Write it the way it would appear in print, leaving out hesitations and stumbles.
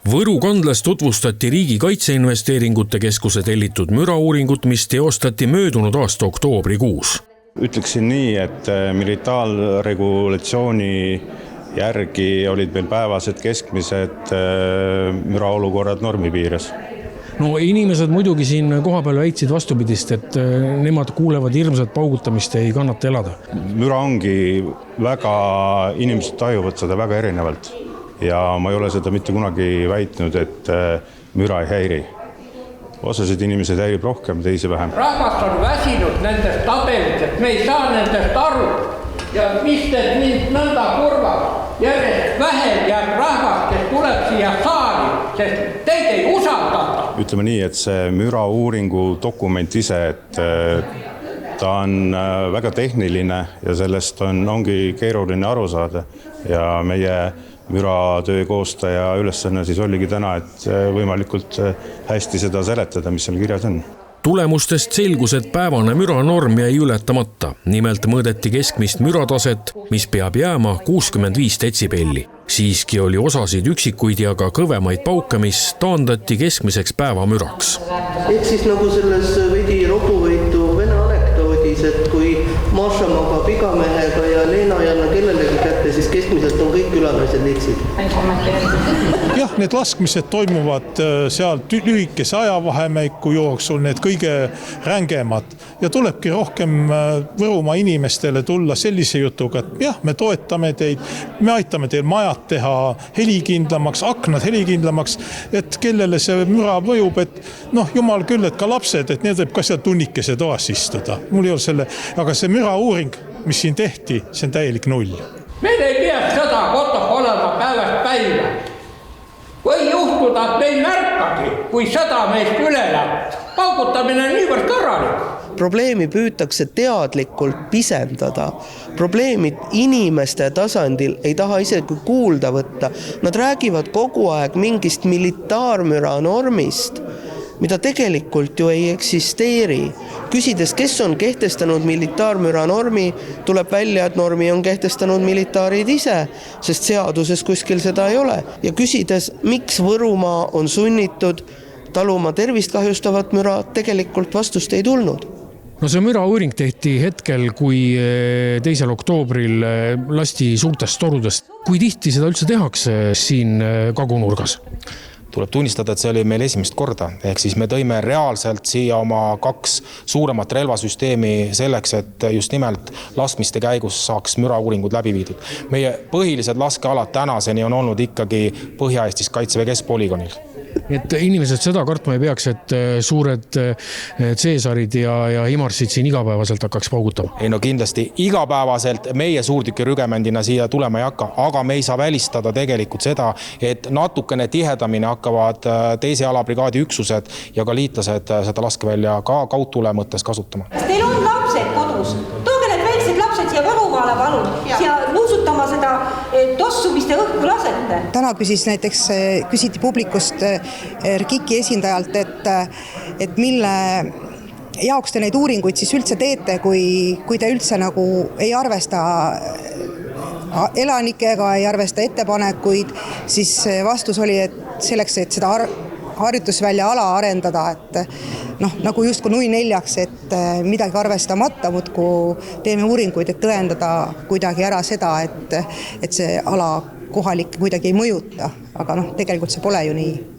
Võru kandlas tutvustati Riigi Kaitseinvesteeringute Keskuse tellitud mürauuringut, mis teostati möödunud aasta oktoobrikuus. Ütleksin nii, et militaarregulatsiooni järgi olid meil päevased keskmised müraolukorrad normi piires. No inimesed muidugi siin kohapeal väitsid vastupidist, et nemad kuulevad hirmsat paugutamist ja ei kannata elada. Müra ongi väga, inimesed tajuvad seda väga erinevalt ja ma ei ole seda mitte kunagi väitnud, et müra ei häiri. Osasid inimesed häirib rohkem, teisi vähem. Rahvast on väsinud nendest tabelitest, me ei saa nendest aru ja mis teed mind nõnda kurvab. Järjest vähem jääb rahvast, kes tuleb siia saali, sest teid ei usaldata. Ütleme nii, et see mürauuringu dokument ise, et ta on väga tehniline ja sellest ongi keeruline aru saada ja meie müratöö koostaja ülesanne siis oligi täna, et võimalikult hästi seda seletada, mis seal kirjas on. Tulemustest selgus, et päevane müranorm jäi ületamata. Nimelt mõõdeti keskmist mürataset, mis peab jääma 65 detsibelli. Siiski oli osasid üksikuid ja ka kõvemaid pauke, mis taandati keskmiseks päevamüraks. Ehk siis nagu selles veidi robuvõitu vene anekdoodis, et kui Maša magab igamehega ja Leena ei anna kellelegi kätte, siis keskmiselt on kõik külanaised litsid. Jah, need laskmised toimuvad seal lühikese ajavahemeiku jooksul, need kõige rängemad ja tulebki rohkem Võrumaa inimestele tulla sellise jutuga, et jah, me toetame teid, me aitame teil majad teha helikindlamaks, aknad helikindlamaks, et kellele see müra mõjub, et jumal küll, et ka lapsed, et need võib ka seal tunnikese toas istuda. Mul ei ole selle, aga see mürauuring, mis siin tehti, see on täielik null. Meil ei pea seda kotoh olema päevast päiva. Või juhtuda, et meil märkagi, kui seda meist üle läheb. Paugutamine on niivõrd korralik. Probleemi püütakse teadlikult pisendada. Probleemid inimeste tasandil ei taha isegi kuulda võtta. Nad räägivad kogu aeg mingist militaarmüra normist, mida tegelikult ju ei eksisteeri. Küsides, kes on kehtestanud militaarmüra normi, tuleb välja, et normi on kehtestanud militaarid ise, sest seaduses kuskil seda ei ole. Ja küsides, miks Võrumaa on sunnitud taluma tervist kahjustavat müra, tegelikult vastust ei tulnud. No see mürauuring tehti hetkel, kui 2. oktoobril lasti suurtest torudest. Kui tihti seda üldse tehakse siin kagunurgas? Tuleb tunnistada, et see oli meil esimest korda. Ehk siis me tõime reaalselt siia oma 2 suuremat relvasüsteemi selleks, et just nimelt laskmiste käigus saaks mürauuringud läbi viidud. Meie põhilised laskealad tänaseni on olnud ikkagi Põhja-Eestis Kaitseväe keskpolügoonil. Et inimesed seda kartma ei peaks, et suured Caesarid ja Himarsid siin igapäevaselt hakkaks paugutama? Ei no kindlasti igapäevaselt meie suurtükirügemendina siia tulema ei hakka, aga me ei saa välistada tegelikult seda, et natukene tihedamini hakkavad 2. alabrigaadi üksused ja ka liitlased seda laskevälja ka kaudtule mõttes kasutama. Teil on lapsed kodus, tooge need väiksed lapsed siia Võrumaale palun ja nuusutama seda tossu, mis te õhku lasete. Täna küsiti publikust RKIK-i esindajalt, et mille jaoks te neid uuringuid siis üldse teete, kui te üldse nagu ei arvesta elanikega, ei arvesta ettepanekuid, siis vastus oli, et selleks, et seda harjutusvälja ala arendada, et nagu justkui nui neljaks, et midagi arvestamata, muudkui teeme uuringuid, et tõendada kuidagi ära seda, et see ala kohalik kuidagi ei mõjuta, aga tegelikult see pole ju nii.